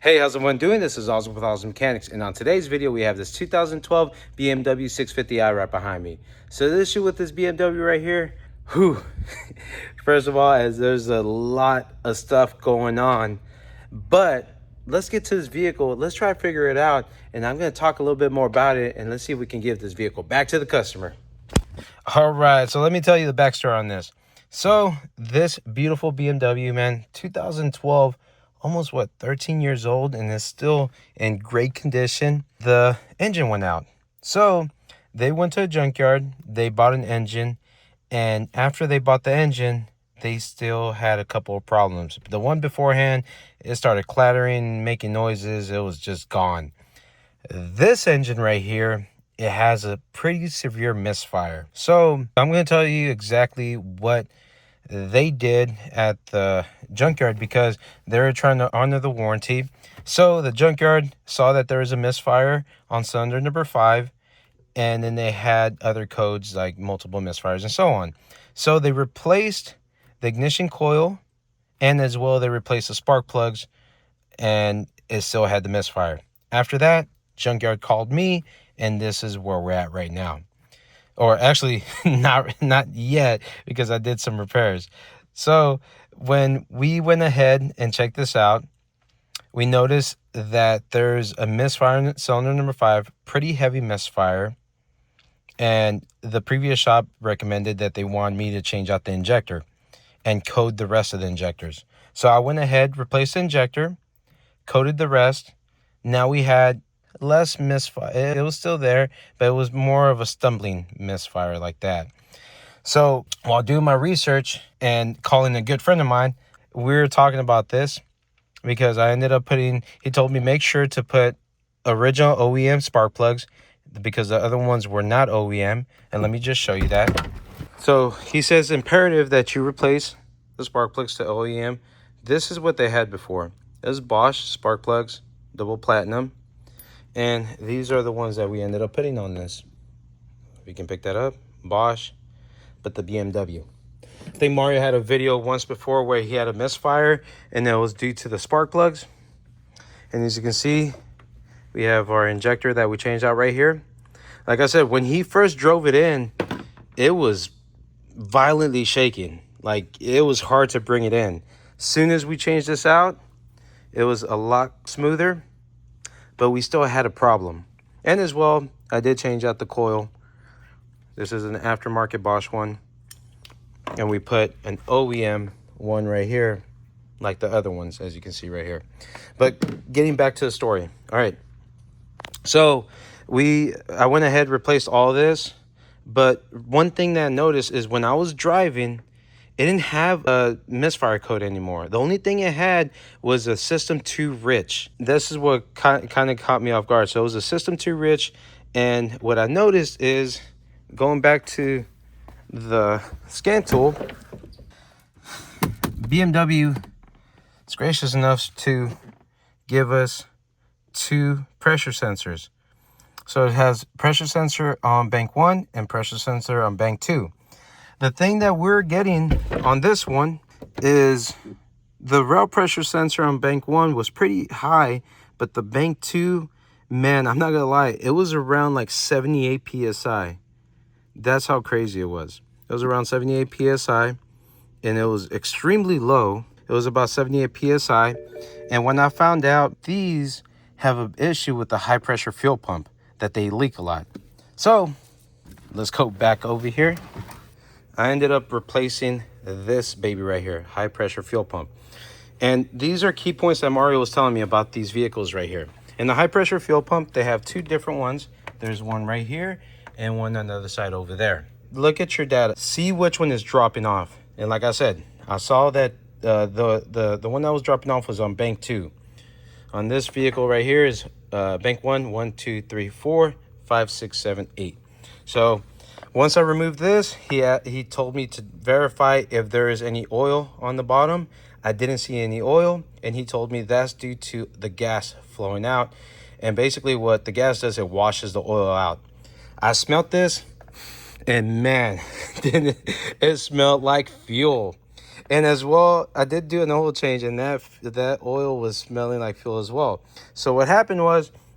Hey, how's everyone doing? This is Awesome with Awesome Mechanics, and on today's video we have this 2012 BMW 650i right behind me. So the issue with this BMW right here, first of all, as there's a lot of stuff going on, but let's get to this vehicle. Let's try to figure it out, and I'm going to talk a little bit more about it, and let's see if we can give this vehicle back to the customer. All right, so let me tell you the backstory on this. So this beautiful BMW, man, 2012, almost 13 years old, and is still in great condition. The engine went out, so they went to a junkyard, they bought an engine, and after they bought the engine, they still had a couple of problems. The one beforehand, it started clattering, making noises. It was just gone. This engine right here, it has a pretty severe misfire. So I'm going to tell you exactly what they did at the junkyard, because they were trying to honor the warranty. So the junkyard saw that there was a misfire on cylinder number 5, and then they had other codes like multiple misfires and so on. So they replaced the ignition coil, and as well they replaced the spark plugs, and it still had the misfire. After that, junkyard called me, and this is where we're at right now. Or actually, not yet, because I did some repairs. So when we went ahead and checked this out, we noticed that there's a misfire in cylinder number 5, pretty heavy misfire. And the previous shop recommended that they wanted me to change out the injector and code the rest of the injectors. So I went ahead, replaced the injector, coded the rest. Now we had less misfire. It was still there, but it was more of a stumbling misfire like that. So while doing my research and calling a good friend of mine, we were talking about this, because I ended up he told me make sure to put original OEM spark plugs, because the other ones were not OEM. And let me just show you that. So he says imperative that you replace the spark plugs to OEM. This is what they had before. It was Bosch spark plugs, double platinum. And these are the ones that we ended up putting on this. We can pick that up, Bosch, but the BMW. I think Mario had a video once before where he had a misfire, and it was due to the spark plugs. And as you can see, we have our injector that we changed out right here. Like I said, when he first drove it in, it was violently shaking. Like, it was hard to bring it in. As soon as we changed this out, it was a lot smoother, but we still had a problem. And as well, I did change out the coil. This is an aftermarket Bosch one, and we put an OEM one right here, like the other ones, as you can see right here. But getting back to the story. All right. So I went ahead, replaced all this. But one thing that I noticed is when I was driving, it didn't have a misfire code anymore. The only thing it had was a system too rich. This is what kind of caught me off guard. So it was a system too rich. And what I noticed is, going back to the scan tool, BMW is gracious enough to give us 2 pressure sensors. So it has pressure sensor on bank 1 and pressure sensor on bank 2. The thing that we're getting on this one is the rail pressure sensor on bank 1 was pretty high, but the bank 2, man, I'm not gonna lie, it was around like 78 psi. That's how crazy it was. It was around 78 psi, and it was extremely low. It was about 78 psi. And when I found out, these have an issue with the high pressure fuel pump, that they leak a lot. So let's go back over here. I ended up replacing this baby right here, high pressure fuel pump. And these are key points that Mario was telling me about these vehicles right here. In the high pressure fuel pump, they have 2 different ones. There's one right here and one on the other side over there. Look at your data, see which one is dropping off. And like I said, I saw that the one that was dropping off was on bank 2. On this vehicle right here is bank 1, 2, 3, 4, 5, 6, 7, 8. So once I removed this, he told me to verify if there is any oil on the bottom. I didn't see any oil, and he told me that's due to the gas flowing out. And basically what the gas does, it washes the oil out. I smelled this, and man, it smelled like fuel. And as well, I did do an oil change, and that oil was smelling like fuel as well. So what happened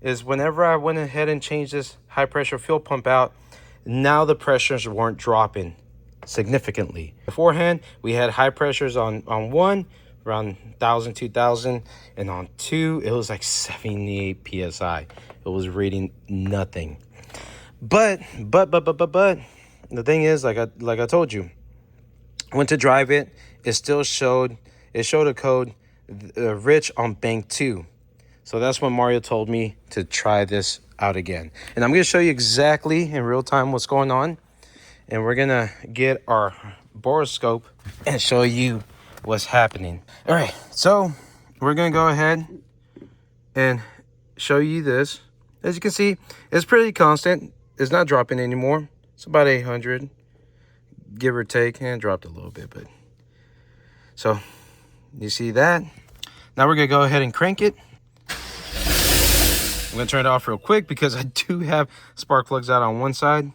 is whenever I went ahead and changed this high pressure fuel pump out, now the pressures weren't dropping significantly. Beforehand, we had high pressures on one around 1,000, 2,000, and on two it was like 78 psi. It was reading nothing. But the thing is, like I told you, went to drive it, it still showed a code rich on bank 2. So that's when Mario told me to try this out again. And I'm going to show you exactly in real time what's going on. And we're going to get our borescope and show you what's happening. All right, so we're going to go ahead and show you this. As you can see, it's pretty constant. It's not dropping anymore. It's about 800, give or take, and dropped a little bit. But so you see that. Now we're going to go ahead and crank it. I'm going to turn it off real quick because I do have spark plugs out on one side.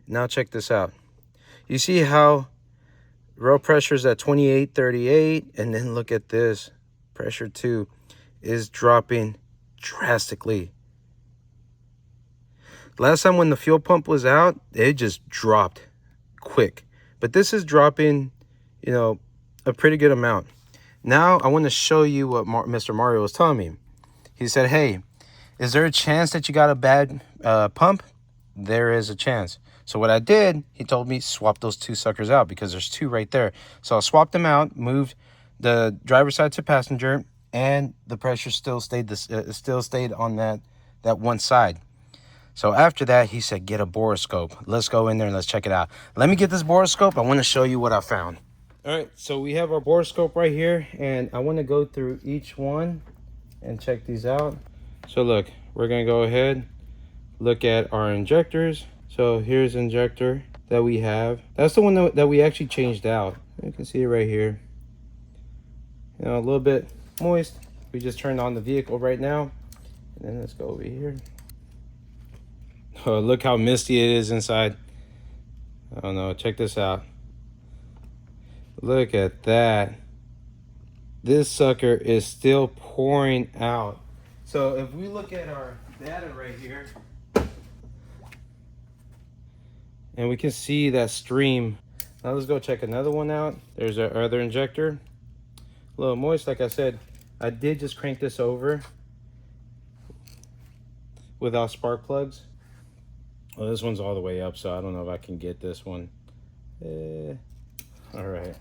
Now check this out. You see how rail pressure is at 2838, and then look at this. Pressure 2 is dropping drastically. Last time when the fuel pump was out, it just dropped quick. But this is dropping, you know, a pretty good amount. Now I want to show you what Mr. Mario was telling me. He said, hey, is there a chance that you got a bad pump? There is a chance. So what I did, he told me, swap those two suckers out because there's two right there. So I swapped them out, moved the driver's side to passenger, and the pressure still stayed on that one side. So after that, he said, get a borescope. Let's go in there and let's check it out. Let me get this borescope. I want to show you what I found. All right, so we have our borescope right here, and I want to go through each one and check these out. So look, we're going to go ahead, look at our injectors. So here's injector that we have. That's the one that we actually changed out. You can see it right here. You know, a little bit moist. We just turned on the vehicle right now. And then let's go over here. Oh, look how misty it is inside. I don't know, check this out. Look at that. This sucker is still pouring out. So if we look at our data right here, and we can see that stream. Now let's go check another one out. There's our other injector. A little moist, like I said. I did just crank this over without spark plugs. Well, this one's all the way up, so I don't know if I can get this one. All right.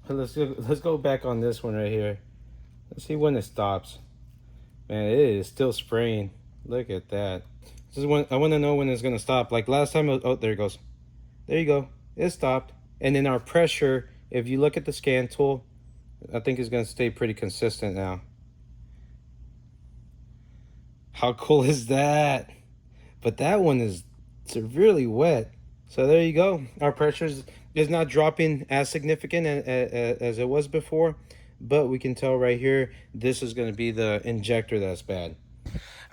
Let's go back on this one right here. Let's see when it stops. Man, it is still spraying. Look at that. This is when I want to know when it's gonna stop. Like last time, oh, there it goes. There you go. It stopped. And then our pressure, if you look at the scan tool, I think it's gonna stay pretty consistent now. How cool is that? But that one is severely wet. So there you go. Our pressure is not dropping as significant as it was before, but we can tell right here, this is gonna be the injector that's bad.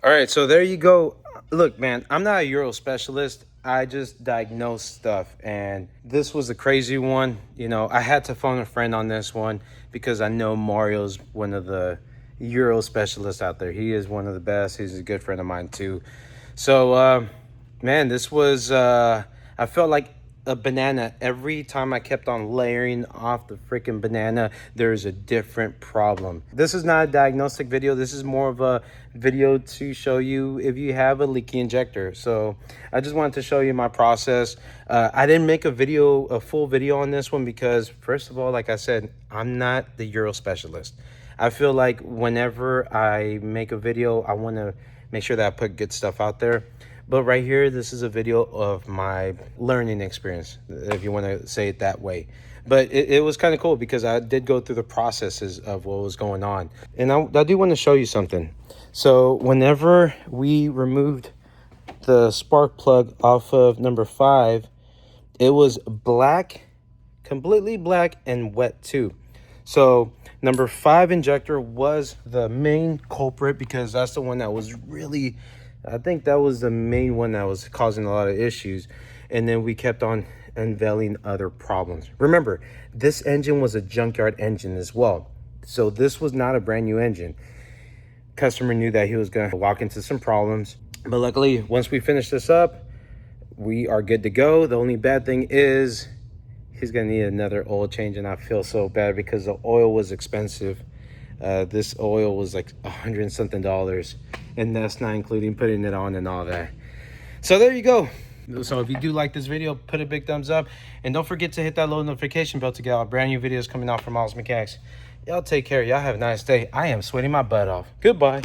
All right, so there you go. Look, man, I'm not a Euro specialist. I just diagnose stuff, and this was a crazy one. You know, I had to phone a friend on this one because I know Mario's one of the Euro specialists out there. He is one of the best. He's a good friend of mine too. So, man, this was, I felt like a banana. Every time I kept on layering off the freaking banana, there's a different problem. This is not a diagnostic video. This is more of a video to show you if you have a leaky injector. So I just wanted to show you my process. I didn't make a full video on this one because, first of all, like I said, I'm not the Euro specialist. I feel like whenever I make a video, I want to make sure that I put good stuff out there. But right here, this is a video of my learning experience, if you want to say it that way. But it was kind of cool because I did go through the processes of what was going on. And I do want to show you something. So whenever we removed the spark plug off of number 5, it was black, completely black and wet too. So number 5 injector was the main culprit because that's the one that was really, I think that was the main one that was causing a lot of issues. and then we kept on unveiling other problems. Remember, this engine was a junkyard engine as well, so this was not a brand new engine. Customer knew that he was going to walk into some problems, but luckily once we finish this up, we are good to go. The only bad thing is he's going to need another oil change, and I feel so bad because the oil was expensive. This oil was like $100 and something, and that's not including putting it on and all that. So there you go. So if you do like this video, put a big thumbs up, and don't forget to hit that little notification bell to get all brand new videos coming out from Miles Mechanics. Y'all take care. Y'all have a nice day. I am sweating my butt off. Goodbye.